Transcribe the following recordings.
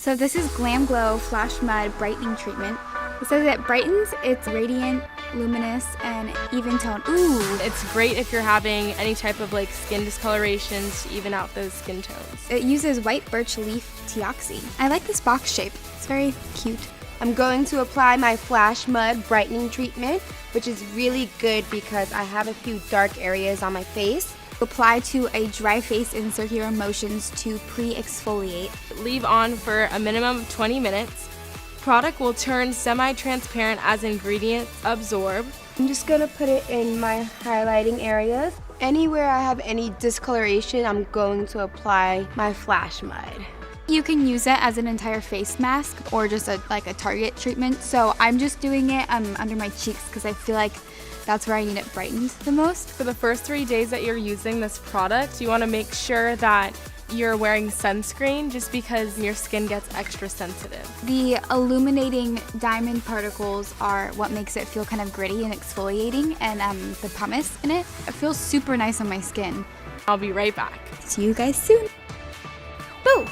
So this is GLAMGLOW Flashmud Brightening Treatment. It says it brightens, it's radiant, luminous, and even tone. Ooh! It's great if you're having any type of like skin discolorations to even out those skin tones. It uses white birch leaf teoxy. I like this box shape. It's very cute. I'm going to apply my Flashmud Brightening Treatment, which is really good because I have a few dark areas on my face. Apply to a dry face in circular motions to pre-exfoliate. Leave on for a minimum of 20 minutes. Product will turn semi-transparent as ingredients absorb. I'm just gonna put it in my highlighting areas. Anywhere I have any discoloration, I'm going to apply my Flashmud. You can use it as an entire face mask or just like a target treatment. So I'm just doing it under my cheeks because I feel like that's where I need it brightened the most. For the first 3 days that you're using this product, you want to make sure that you're wearing sunscreen just because your skin gets extra sensitive. The illuminating diamond particles are what makes it feel kind of gritty and exfoliating, and the pumice in it feels super nice on my skin. I'll be right back. See you guys soon. Boo!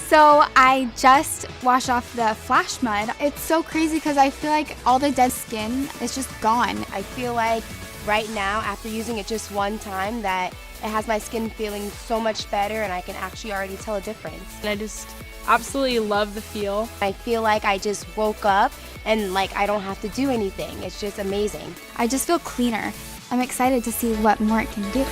So I just washed off the Flashmud. It's so crazy because I feel like all the dead skin is just gone. I feel like right now, after using it just one time, that it has my skin feeling so much better and I can actually already tell a difference. And I just absolutely love the feel. I feel like I just woke up and like I don't have to do anything. It's just amazing. I just feel cleaner. I'm excited to see what more it can do.